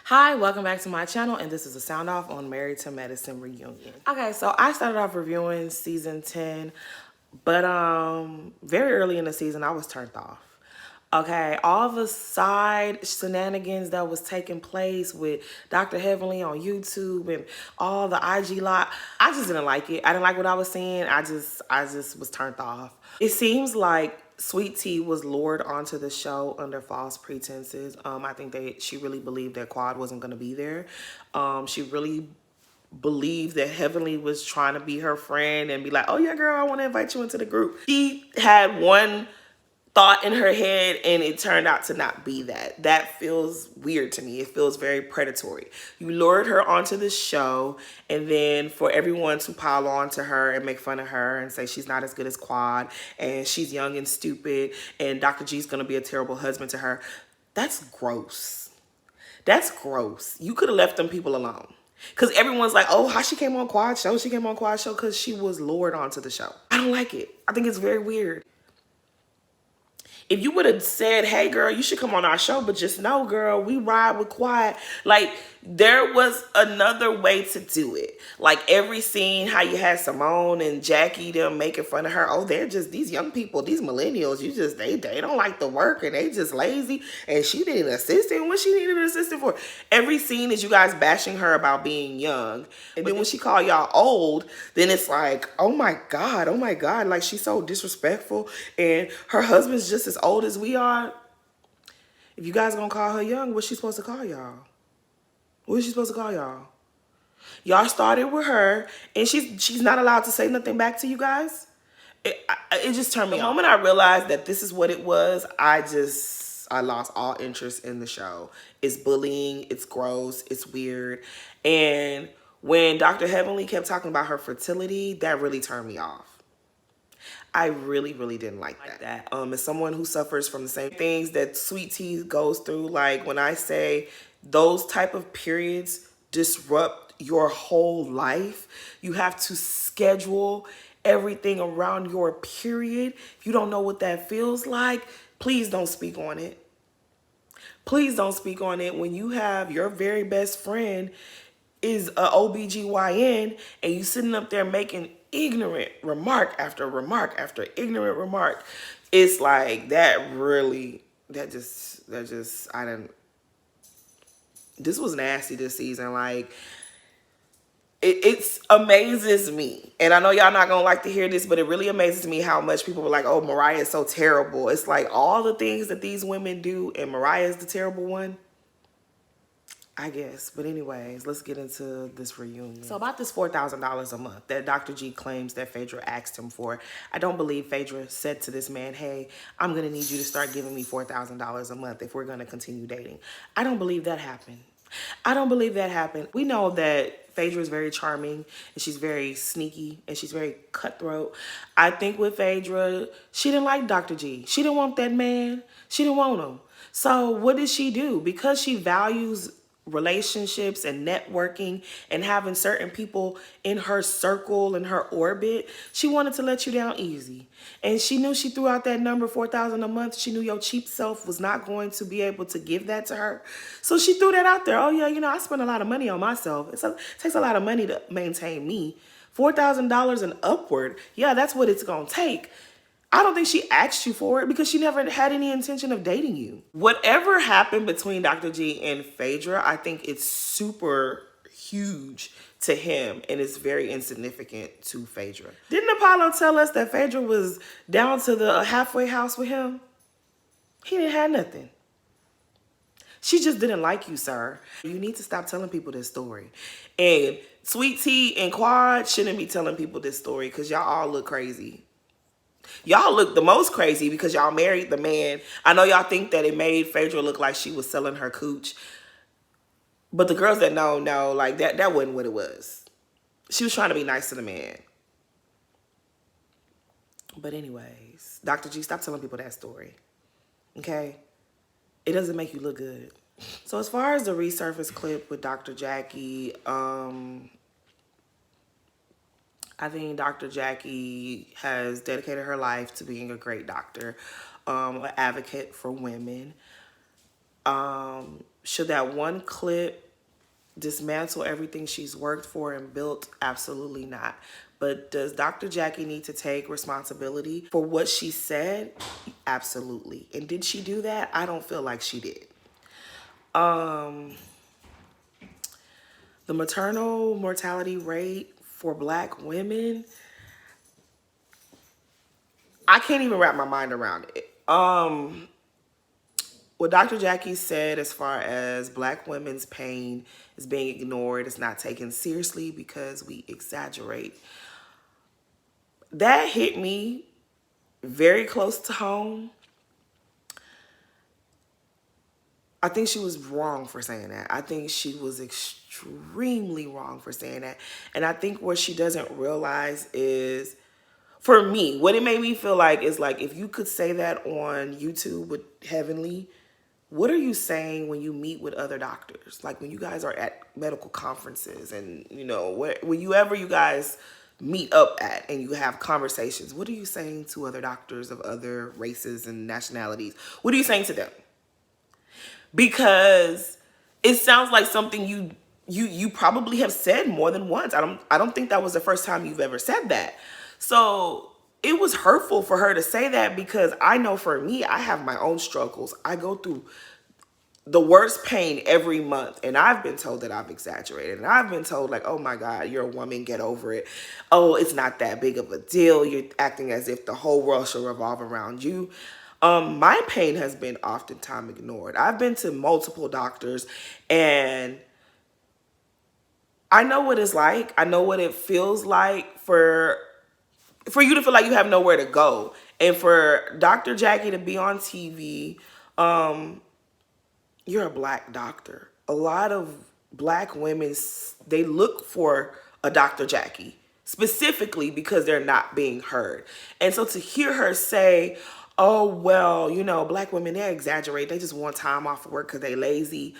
Hi, welcome back to my channel, and this is a sound off on Married to Medicine Reunion. Okay, so I started off reviewing season 10, but very early in the season I was turned off. Okay, all the side shenanigans that was taking place with Dr. Heavenly on YouTube and all the IG lot, I just didn't like it. I didn't like what I was seeing. I just was turned off. It seems like Sweet Tea was lured onto the show under false pretenses. I think she really believed that Quad wasn't going to be there. She really believed that Heavenly was trying to be her friend and be like, oh yeah, girl, I want to invite you into the group. She had one thought in her head and it turned out to not be that. That feels weird to me. It feels very predatory. You lured her onto the show, and then for everyone to pile on to her and make fun of her and say she's not as good as Quad and she's young and stupid and Dr. G's gonna be a terrible husband to her. That's gross. That's gross. You could have left them people alone. Because everyone's like, oh, how she came on Quad show? She came on Quad show because she was lured onto the show. I don't like it. I think it's very weird. If you would have said, hey, girl, you should come on our show, but just know, girl, we ride with Quiet. Like, there was another way to do it. Like, every scene, how you had Simone and Jackie, them making fun of her. Oh, they're just these young people, these millennials. They don't like the work and they just lazy. And she needed an assistant. What she needed an assistant for? Every scene is you guys bashing her about being young. And then when she called y'all old, then it's like, oh my God. Like, she's so disrespectful. And her husband's just as old as we are. If you guys gonna call her young, what's she supposed to call y'all? What is she supposed to call y'all? Y'all started with her, and she's not allowed to say nothing back to you guys. It just turned me off. The moment I realized that this is what it was, I lost all interest in the show. It's bullying, it's gross, it's weird. And when Dr. Heavenly kept talking about her fertility, that really turned me off. I really didn't like that. As someone who suffers from the same things that Sweet Tea goes through, like when I say those type of periods disrupt your whole life, you have to schedule everything around your period. If you don't know what that feels like, please don't speak on it. Please don't speak on it when you have your very best friend is a OBGYN and you sitting up there making ignorant remark after remark after ignorant remark. It's like that this was nasty this season. Like, it amazes me. And I know y'all not gonna like to hear this, but it really amazes me how much people were like, oh, Mariah is so terrible. It's like all the things that these women do and Mariah is the terrible one. I guess. But anyways, let's get into this reunion. So about this $4,000 a month that Dr. G claims that Phaedra asked him for, I don't believe Phaedra said to this man, hey, I'm going to need you to start giving me $4,000 a month if we're going to continue dating. I don't believe that happened. I don't believe that happened. We know that Phaedra is very charming and she's very sneaky and she's very cutthroat. I think with Phaedra, she didn't like Dr. G. She didn't want that man. She didn't want him. So what did she do? Because she values relationships and networking and having certain people in her circle and her orbit, she wanted to let you down easy. And she knew she threw out that number, $4,000 a month. She knew your cheap self was not going to be able to give that to her. So she threw that out there. Oh yeah, you know, I spend a lot of money on myself. It takes a lot of money to maintain me. $4,000 and upward. Yeah, that's what it's going to take. I don't think she asked you for it because she never had any intention of dating you. Whatever happened between Dr. G and Phaedra, I think it's super huge to him and it's very insignificant to Phaedra. Didn't Apollo tell us that Phaedra was down to the halfway house with him? He didn't have nothing. She just didn't like you, sir. You need to stop telling people this story. And Sweet Tea and Quad shouldn't be telling people this story because y'all all look crazy. Y'all look the most crazy because y'all married the man. I know y'all think that it made Phaedra look like she was selling her cooch. But the girls that know, like that wasn't what it was. She was trying to be nice to the man. But anyways, Dr. G, stop telling people that story. Okay? It doesn't make you look good. So as far as the resurface clip with Dr. Jackie, I think Dr. Jackie has dedicated her life to being a great doctor, an advocate for women. Should that one clip dismantle everything she's worked for and built? Absolutely not. But does Dr. Jackie need to take responsibility for what she said? Absolutely. And did she do that? I don't feel like she did. The maternal mortality rate for Black women, I can't even wrap my mind around it. What Dr. Jackie said as far as Black women's pain is being ignored, it's not taken seriously because we exaggerate. That hit me very close to home. I think she was wrong for saying that. I think she was extremely wrong for saying that. And I think what she doesn't realize is, for me, what it made me feel like is like, if you could say that on YouTube with Heavenly, what are you saying when you meet with other doctors? Like when you guys are at medical conferences and, you know, wherever you guys meet up at and you have conversations, what are you saying to other doctors of other races and nationalities? What are you saying to them? Because it sounds like something you probably have said more than once. I don't think that was the first time you've ever said that. So it was hurtful for her to say that, because I know for me, I have my own struggles. I go through the worst pain every month, and I've been told that I've exaggerated, and I've been told like, oh my God, you're a woman, get over it. Oh, it's not that big of a deal. You're acting as if the whole world should revolve around you. My pain has been oftentimes ignored. I've been to multiple doctors, and I know what it's like. I know what it feels like for you to feel like you have nowhere to go. And for Dr. Jackie to be on TV, you're a Black doctor. A lot of Black women, they look for a Dr. Jackie specifically because they're not being heard. And so to hear her say, oh, well, you know, Black women, they exaggerate. They just want time off of work because they lazy.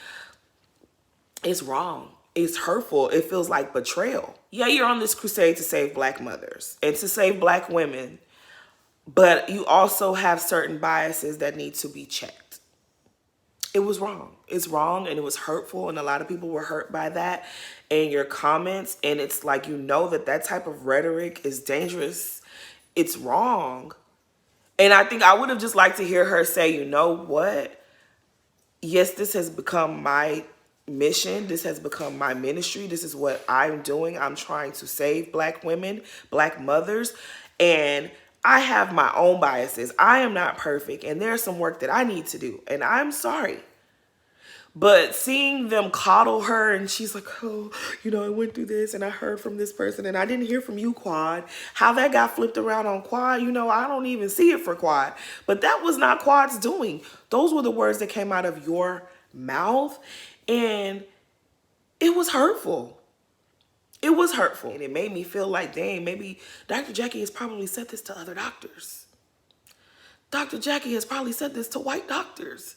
It's wrong. It's hurtful. It feels like betrayal. Yeah, you're on this crusade to save Black mothers and to save Black women, but you also have certain biases that need to be checked. It was wrong. It's wrong, and it was hurtful, and a lot of people were hurt by that in your comments. And it's like, you know, that type of rhetoric is dangerous. It's wrong. And I think I would have just liked to hear her say, you know what? Yes, this has become my mission. This has become my ministry. This is what I'm doing. I'm trying to save Black women, Black mothers, and I have my own biases. I am not perfect, and there's some work that I need to do, and I'm sorry. But seeing them coddle her, and she's like, oh, you know, I went through this and I heard from this person and I didn't hear from you, Quad. How that got flipped around on Quad, you know, I don't even see it for Quad. But that was not Quad's doing. Those were the words that came out of your mouth, and it was hurtful. It was hurtful. And it made me feel like, dang, maybe Dr. Jackie has probably said this to other doctors. Dr. Jackie has probably said this to white doctors.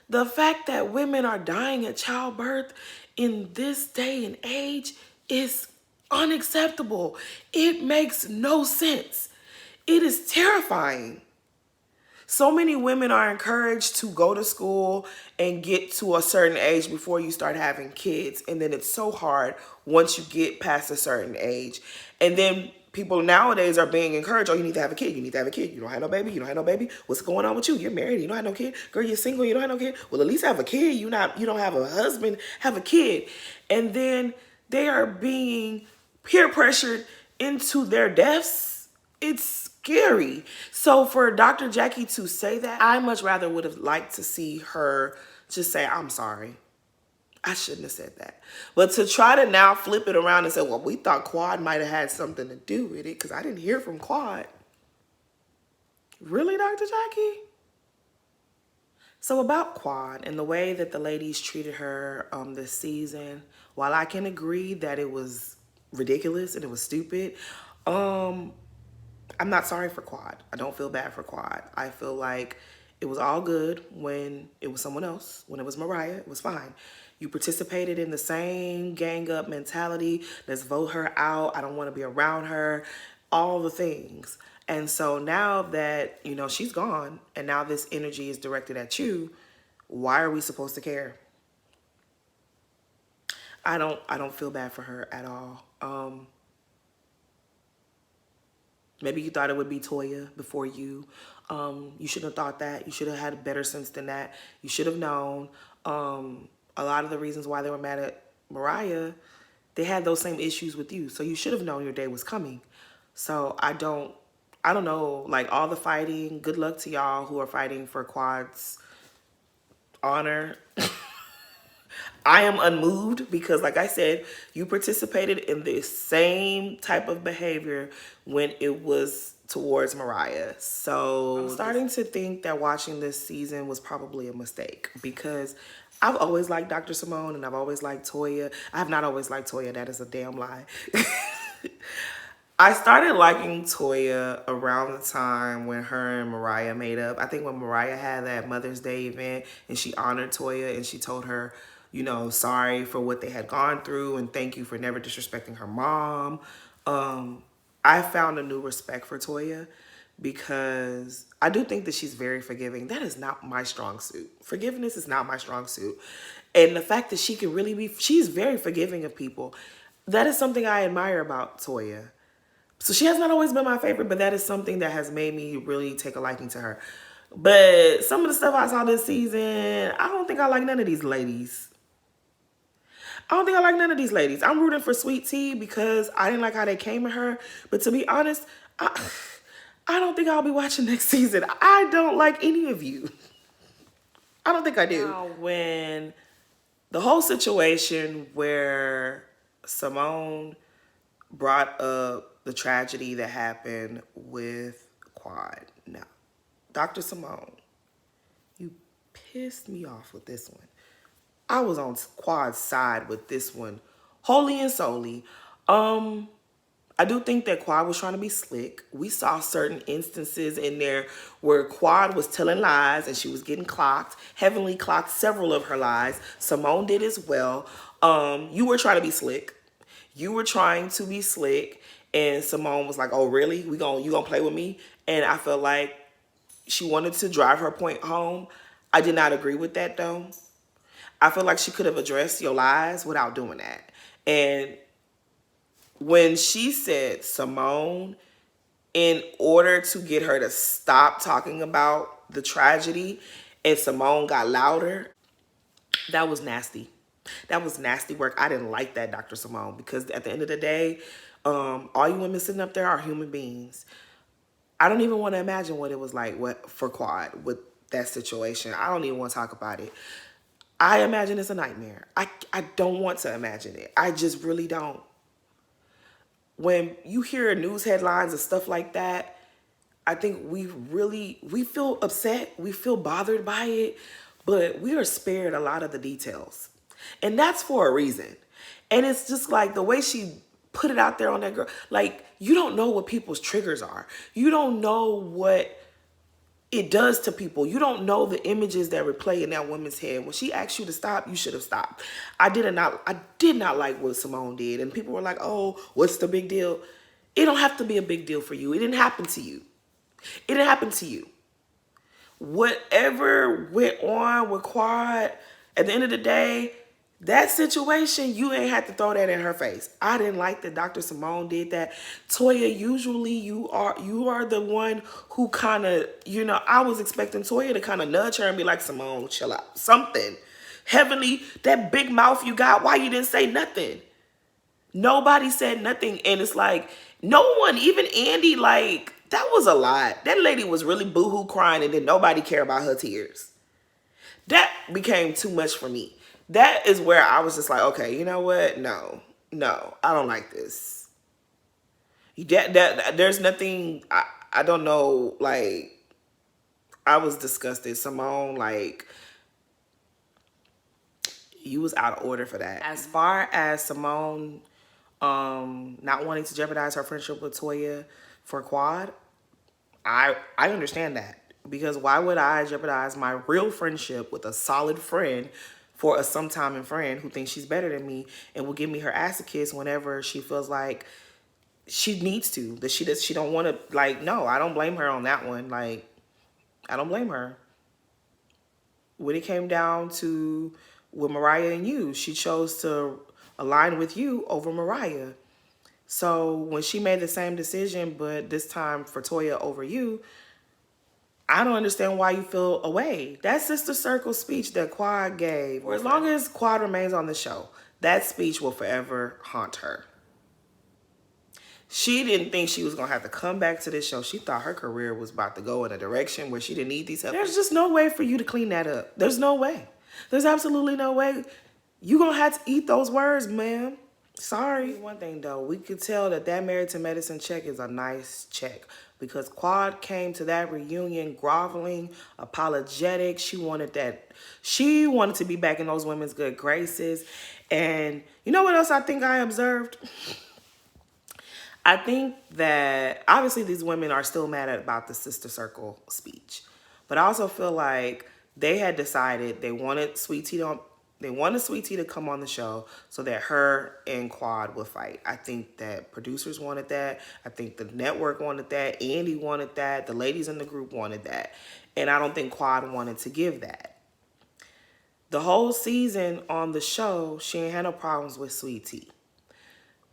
The fact that women are dying at childbirth in this day and age is unacceptable. It makes no sense. It is terrifying. So many women are encouraged to go to school and get to a certain age before you start having kids. And then it's so hard once you get past a certain age. And then people nowadays are being encouraged, oh, you need to have a kid. You need to have a kid. You don't have no baby. You don't have no baby. What's going on with you? You're married. You don't have no kid. Girl, you're single. You don't have no kid. Well, at least have a kid. You don't have a husband. Have a kid. And then they are being peer pressured into their deaths. It's scary. So for Dr. Jackie to say that, I much rather would have liked to see her just say, I'm sorry. I shouldn't have said that. But to try to now flip it around and say, well, we thought Quad might have had something to do with it because I didn't hear from Quad. Really, Dr. Jackie? So about Quad and the way that the ladies treated her this season, while I can agree that it was ridiculous and it was stupid, I'm not sorry for Quad. I don't feel bad for Quad. I feel like it was all good when it was someone else. When it was Mariah, it was fine. You participated in the same gang up mentality. Let's vote her out. I don't want to be around her. All the things. And so now that, you know, she's gone and now this energy is directed at you, why are we supposed to care? I don't feel bad for her at all. Maybe you thought it would be Toya before you. You shouldn't have thought that. You should have had better sense than that. You should have known. A lot of the reasons why they were mad at Mariah, they had those same issues with you. So you should have known your day was coming. So I don't know, like all the fighting, good luck to y'all who are fighting for Quad's honor. I am unmoved because, like I said, you participated in the same type of behavior when it was towards Mariah. So I'm starting to think that watching this season was probably a mistake because I've always liked Dr. Simone and I've always liked Toya. I have not always liked Toya. That is a damn lie. I started liking Toya around the time when her and Mariah made up. I think when Mariah had that Mother's Day event and she honored Toya and she told her, sorry for what they had gone through and thank you for never disrespecting her mom. I found a new respect for Toya because I do think that she's very forgiving. That is not my strong suit. Forgiveness is not my strong suit. And the fact that she can really she's very forgiving of people. That is something I admire about Toya. So she has not always been my favorite, but that is something that has made me really take a liking to her. But some of the stuff I saw this season, I don't think I like none of these ladies. I don't think I like none of these ladies. I'm rooting for Sweet Tea because I didn't like how they came at her. But to be honest, I don't think I'll be watching next season. I don't like any of you. I don't think I do. Now, when the whole situation where Simone brought up the tragedy that happened with Quad. Now, Dr. Simone, you pissed me off with this one. I was on Quad's side with this one, wholly and solely. I do think that Quad was trying to be slick. We saw certain instances in there where Quad was telling lies and she was getting clocked. Heavenly clocked several of her lies. Simone did as well. You were trying to be slick. You were trying to be slick, and Simone was like, oh, really? You gonna play with me? And I felt like she wanted to drive her point home. I did not agree with that, though. I feel like she could have addressed your lies without doing that. And when she said Simone, in order to get her to stop talking about the tragedy, and Simone got louder, that was nasty. That was nasty work. I didn't like that, Dr. Simone, because at the end of the day, all you women sitting up there are human beings. I don't even want to imagine what it was like for Quad with that situation. I don't even want to talk about it. I imagine it's a nightmare. I don't want to imagine it. I just really don't. When you hear news headlines and stuff like that, I think we feel upset. We feel bothered by it, but we are spared a lot of the details. And that's for a reason. And it's just like the way she put it out there on that girl. Like, you don't know what people's triggers are. You don't know what it does to people. You don't know the images that replay in that woman's head. When she asked you to stop, you should have stopped. I did not like what Simone did. And people were like, oh, what's the big deal? It don't have to be a big deal for you. It didn't happen to you. It didn't happen to you. Whatever went on with Quad, at the end of the day, that situation, you ain't had to throw that in her face. I didn't like that Dr. Simone did that. Toya, usually you are the one who kind of, I was expecting Toya to kind of nudge her and be like, Simone, chill out. Something. Heavenly, that big mouth you got, why you didn't say nothing? Nobody said nothing. And it's like, no one, even Andy, like, that was a lot. That lady was really boohoo crying and then nobody cared about her tears. That became too much for me. That is where I was just like, okay, you know what? No, I don't like this. There's nothing, I don't know, like, I was disgusted. Simone, like, you was out of order for that. As far as Simone not wanting to jeopardize her friendship with Toya for Quad, I understand that. Because why would I jeopardize my real friendship with a solid friend for a sometime friend who thinks she's better than me and will give me her ass a kiss whenever she feels like she needs to, that she don't want to, like, no, I don't blame her on that one. Like, I don't blame her. When it came down to with Mariah and you, she chose to align with you over Mariah. So when she made the same decision, but this time for Toya over you, I don't understand why you feel away. That sister circle speech that Quad gave, or as long as Quad remains on the show, that speech will forever haunt her. She didn't think she was going to have to come back to this show. She thought her career was about to go in a direction where she didn't need these help. There's just no way for you to clean that up. There's no way. There's absolutely no way. You're going to have to eat those words, ma'am. Sorry. One thing, though, we could tell that Married to Medicine check is a nice check because Quad came to that reunion groveling, apologetic. She wanted to be back in those women's good graces. And you know what else I think I observed? I think that obviously these women are still mad about the sister circle speech, but I also feel like they had decided they wanted Sweet Tea to come on the show so that her and Quad would fight. I think that producers wanted that. I think the network wanted that. Andy wanted that. The ladies in the group wanted that. And I don't think Quad wanted to give that. The whole season on the show, she ain't had no problems with Sweet Tea.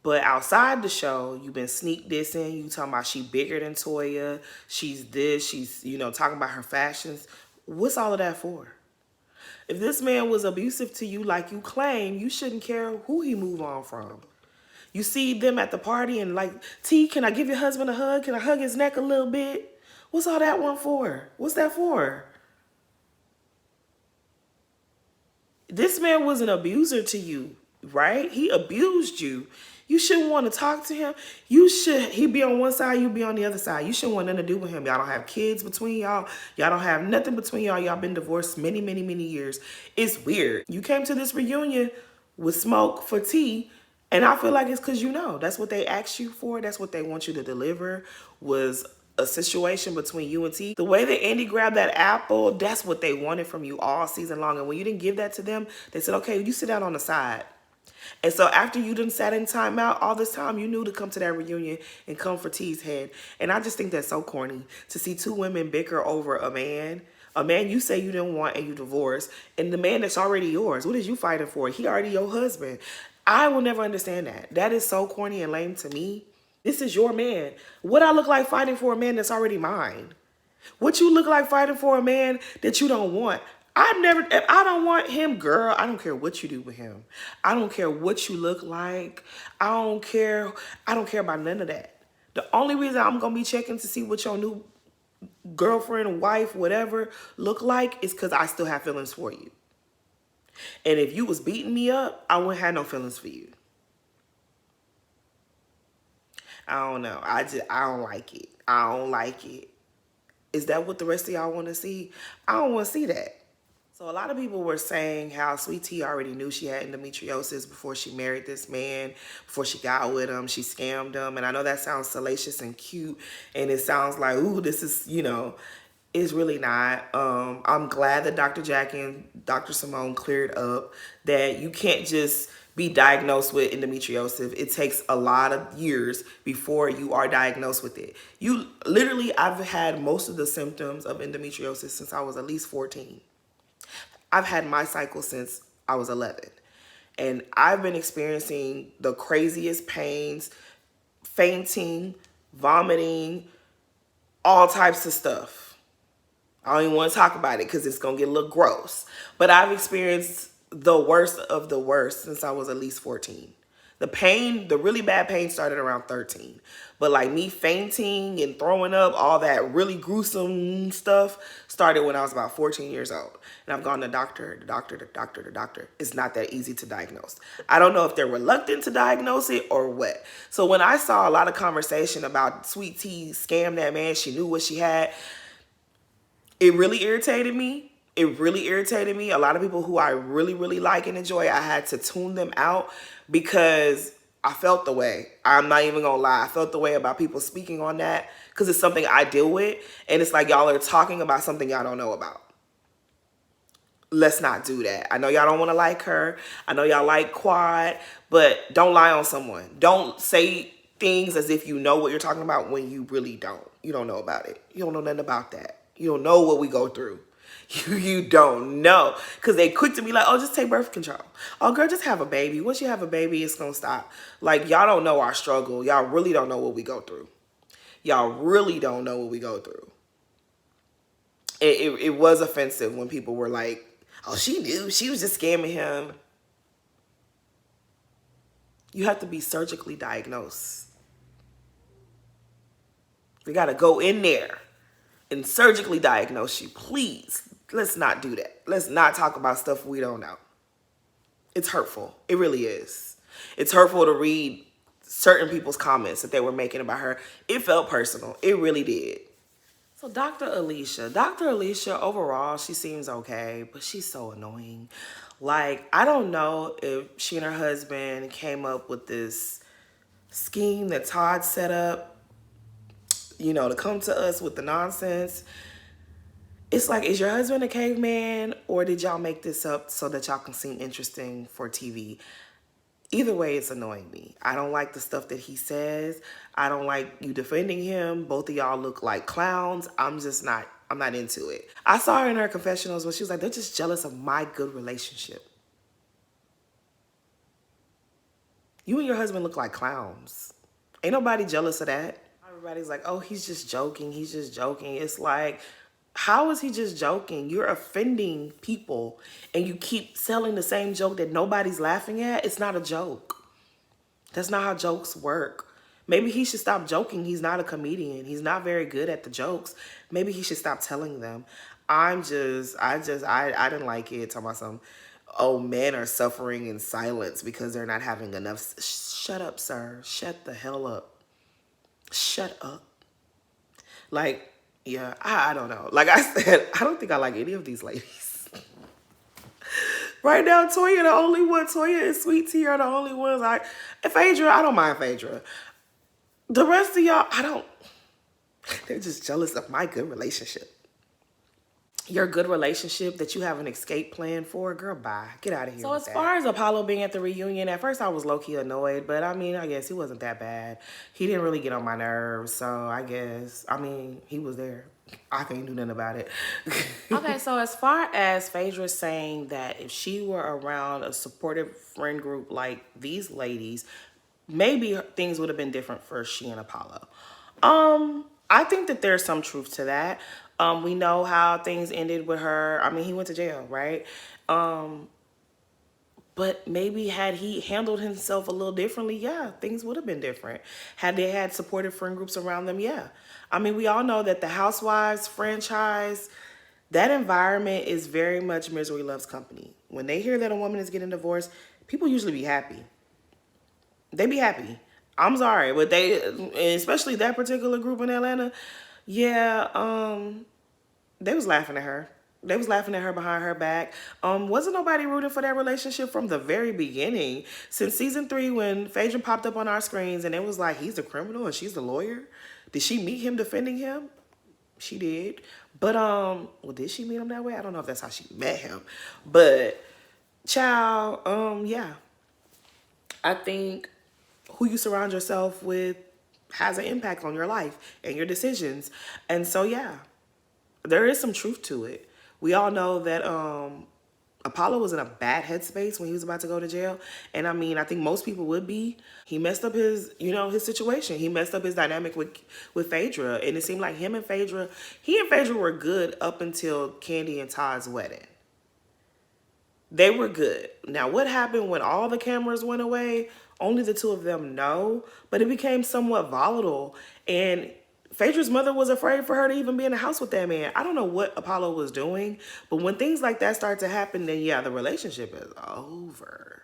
But outside the show, you've been sneak dissing. You talking about she bigger than Toya. She's this. She's, talking about her fashions. What's all of that for? If this man was abusive to you like you claim, you shouldn't care who he move on from. You see them at the party and like, T, can I give your husband a hug? Can I hug his neck a little bit? What's all that one for? What's that for? This man was an abuser to you, right? He abused you. You shouldn't want to talk to him. He be on one side, you be on the other side. You shouldn't want nothing to do with him. Y'all don't have kids between y'all. Y'all don't have nothing between y'all. Y'all been divorced many, many, many years. It's weird. You came to this reunion with smoke for tea, and I feel like it's because that's what they asked you for. That's what they want you to deliver was a situation between you and T. The way that Andy grabbed that apple, that's what they wanted from you all season long. And when you didn't give that to them, they said, okay, you sit down on the side. And so after you done sat in timeout all this time, you knew to come to that reunion and come for T's head. And I just think that's so corny to see two women bicker over a man you say you didn't want and you divorced, and the man that's already yours. What is you fighting for? He already your husband. I will never understand that. That is so corny and lame to me. This is your man. What I look like fighting for a man that's already mine? What you look like fighting for a man that you don't want? If I don't want him, girl, I don't care what you do with him. I don't care what you look like. I don't care about none of that. The only reason I'm going to be checking to see what your new girlfriend, wife, whatever look like is because I still have feelings for you. And if you was beating me up, I wouldn't have no feelings for you. I don't know. I don't like it. I don't like it. Is that what the rest of y'all want to see? I don't want to see that. So a lot of people were saying how Sweet Tea already knew she had endometriosis before she married this man, before she got with him, she scammed him. And I know that sounds salacious and cute, and it sounds like, ooh, this is, it's really not. I'm glad that Dr. Jackie and Dr. Simone cleared up that you can't just be diagnosed with endometriosis. It takes a lot of years before you are diagnosed with it. I've had most of the symptoms of endometriosis since I was at least 14. I've had my cycle since I was 11. And I've been experiencing the craziest pains, fainting, vomiting, all types of stuff. I don't even want to talk about it because it's going to get a little gross. But I've experienced the worst of the worst since I was at least 14. The really bad pain started around 13. But like me fainting and throwing up, all that really gruesome stuff started when I was about 14 years old. And I've gone to doctor. It's not that easy to diagnose. I don't know if they're reluctant to diagnose it or what. So when I saw a lot of conversation about Sweet Tea scammed that man, she knew what she had, it really irritated me. A lot of people who I really, really like and enjoy, I had to tune them out because I felt the way. I'm not even gonna lie. I felt the way about people speaking on that because it's something I deal with. And it's like y'all are talking about something y'all don't know about. Let's not do that. I know y'all don't want to like her. I know y'all like Quad, but don't lie on someone. Don't say things as if you know what you're talking about when you really don't. You don't know about it. You don't know nothing about that. You don't know what we go through. You don't know. Because they quick to be like, oh, just take birth control. Oh, girl, just have a baby. Once you have a baby, it's going to stop. Like, y'all don't know our struggle. Y'all really don't know what we go through. Y'all really don't know what we go through. It was offensive when people were like, oh, she knew. She was just scamming him. You have to be surgically diagnosed. We got to go in there and surgically diagnose you. Please, let's not do that. Let's not talk about stuff we don't know. It's hurtful. It really is. It's hurtful to read certain people's comments that they were making about her. It felt personal. It really did. So Dr. Alicia, overall, she seems okay, but she's so annoying. Like, I don't know if she and her husband came up with this scheme that Todd set up, you know, to come to us with the nonsense. It's like, is your husband a caveman, or did y'all make this up so that y'all can seem interesting for TV? Either way, it's annoying me. I don't like the stuff that he says. I don't like you defending him. Both of y'all look like clowns. I'm not into it. I saw her in her confessionals when she was like, they're just jealous of my good relationship. You and your husband look like clowns. Ain't nobody jealous of that. Everybody's like, oh, he's just joking. He's just joking. It's like, how is he just joking? You're offending people and you keep selling the same joke that nobody's laughing at. It's not a joke. That's not how jokes work. Maybe he should stop joking. He's not a comedian. He's not very good at the jokes. Maybe he should stop telling them. I didn't like it. Talking about some, oh, men are suffering in silence because they're not having enough. Shut up, sir. Shut the hell up. Shut up. Like, yeah, I don't know. Like I said, I don't think I like any of these ladies. Right now, Toya the only one. Toya and Sweet Tea are the only ones. And Phaedra, I don't mind Phaedra. The rest of y'all, they're just jealous of my good relationship. Your good relationship that you have an escape plan for, girl, bye. Get out of here. So as far as Apollo being at the reunion, at first I was low-key annoyed, but I mean, I guess he wasn't that bad. He didn't really get on my nerves, so I guess, I mean, he was there. I can't do nothing about it. Okay, so as far as Phaedra saying that if she were around a supportive friend group like these ladies, maybe things would have been different for she and Apollo. I think that there's some truth to that. We know how things ended with her. I mean, he went to jail, right? But maybe had he handled himself a little differently, yeah, things would have been different. Had they had supportive friend groups around them, yeah. I mean, we all know that the Housewives franchise, that environment is very much misery loves company. When they hear that a woman is getting divorced, people usually be happy. They be happy. I'm sorry, but they, especially that particular group in Atlanta, yeah, they was laughing at her. They was laughing at her behind her back. Wasn't nobody rooting for that relationship from the very beginning. Since season 3, when Phaedra popped up on our screens and it was like, he's the criminal and she's the lawyer. Did she meet him defending him? She did. But, well, did she meet him that way? I don't know if that's how she met him. But, child, yeah. I think who you surround yourself with has an impact on your life and your decisions. And so, yeah, there is some truth to it. We all know that Apollo was in a bad headspace when he was about to go to jail. And I mean, I think most people would be. He messed up his, his situation. He messed up his dynamic with Phaedra. And it seemed like he and Phaedra were good up until Kandi and Todd's wedding. They were good. Now, what happened when all the cameras went away? Only the two of them know. But it became somewhat volatile. And Phaedra's mother was afraid for her to even be in the house with that man. I don't know what Apollo was doing. But when things like that start to happen, then yeah, the relationship is over.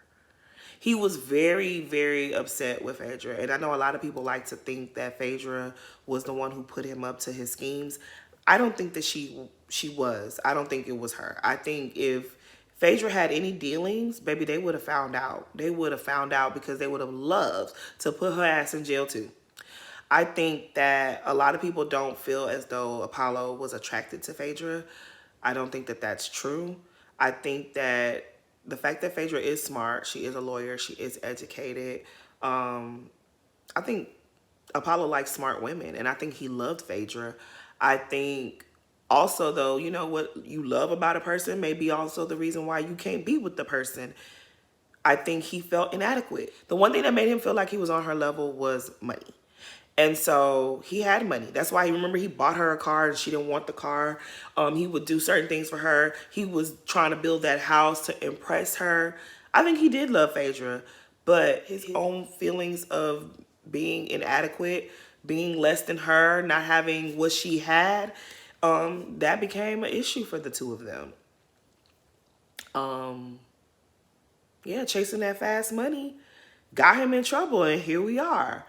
He was very, very upset with Phaedra. And I know a lot of people like to think that Phaedra was the one who put him up to his schemes. I don't think that she was. I don't think it was her. I think if Phaedra had any dealings, baby, they would have found out. They would have found out because they would have loved to put her ass in jail too. I think that a lot of people don't feel as though Apollo was attracted to Phaedra. I don't think that that's true. I think that the fact that Phaedra is smart, she is a lawyer, she is educated. I think Apollo likes smart women, and I think he loved Phaedra. I think Also, though, you know what you love about a person may be also the reason why you can't be with the person. I think he felt inadequate. The one thing that made him feel like he was on her level was money. And so he had money. That's why, remember, he bought her a car and she didn't want the car. He would do certain things for her. He was trying to build that house to impress her. I think he did love Phaedra, but his own feelings of being inadequate, being less than her, not having what she had, that became an issue for the two of them. Yeah, chasing that fast money got him in trouble, and here we are.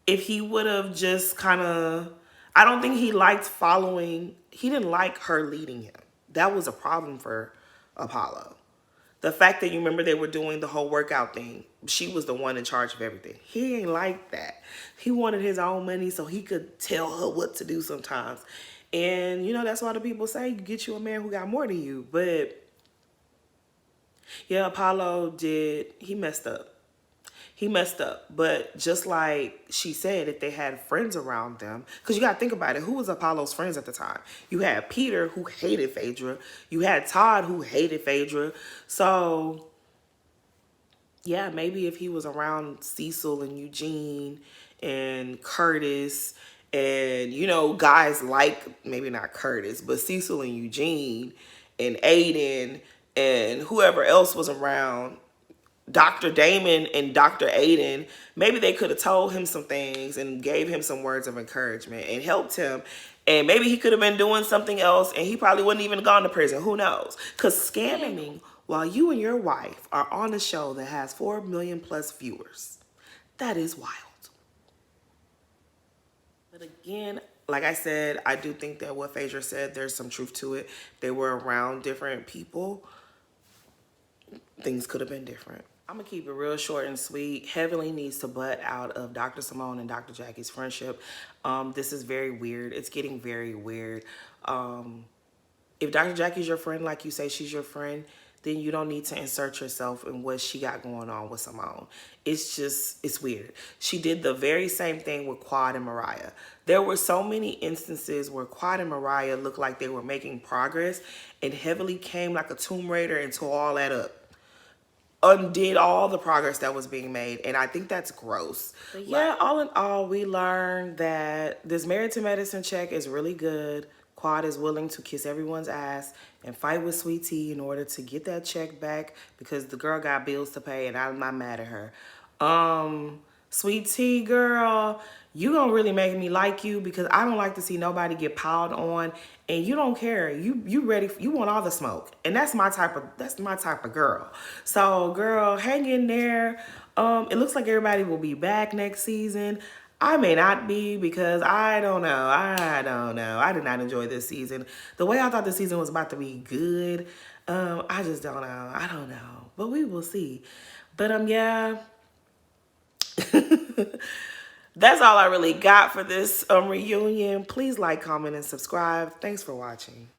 If he would have just kind of, I don't think he liked following, he didn't like her leading him. That was a problem for Apollo. The fact that, you remember, they were doing the whole workout thing, she was the one in charge of everything. He ain't like that. He wanted his own money so he could tell her what to do sometimes. And, you know, that's why the people say, you get you a man who got more than you. But yeah, Apollo he messed up. He messed up. But just like she said, if they had friends around them, because you got to think about it, who was Apollo's friends at the time? You had Peter, who hated Phaedra. You had Todd, who hated Phaedra. So yeah, maybe if he was around Cecil and Eugene and Curtis and, you know, guys like, maybe not Curtis, but Cecil and Eugene and Aiden and whoever else was around, Dr. Damon and Dr. Aiden, maybe they could have told him some things and gave him some words of encouragement and helped him. And maybe he could have been doing something else and he probably wouldn't even gone to prison. Who knows? Because scamming while you and your wife are on a show that has 4 million plus viewers, that is wild. But again, like I said, I do think that what Phaedra said, there's some truth to it. They were around different people. Things could have been different. I'm going to keep it real short and sweet. Heavenly needs to butt out of Dr. Simone and Dr. Jackie's friendship. This is very weird. It's getting very weird. If Dr. Jackie's your friend, like you say she's your friend, then you don't need to insert yourself in what she got going on with Simone. It's weird. She did the very same thing with Quad and Mariah. There were so many instances where Quad and Mariah looked like they were making progress, and Heavenly came like a Tomb Raider and tore all that up. Undid all the progress that was being made, and I think that's gross. But yeah, all in all, we learned that this Married to Medicine check is really good. Quad is willing to kiss everyone's ass and fight with Sweet Tea in order to get that check back because the girl got bills to pay, and I'm not mad at her. Sweet Tea girl, you gonna really make me like you because I don't like to see nobody get piled on, and you don't care. You ready? You want all the smoke, and that's my type of girl. So girl, hang in there. It looks like everybody will be back next season. I may not be because I don't know. I did not enjoy this season. The way I thought this season was about to be good, I just don't know. I don't know, but we will see. But yeah. That's all I really got for this reunion. Please like, comment, and subscribe. Thanks for watching.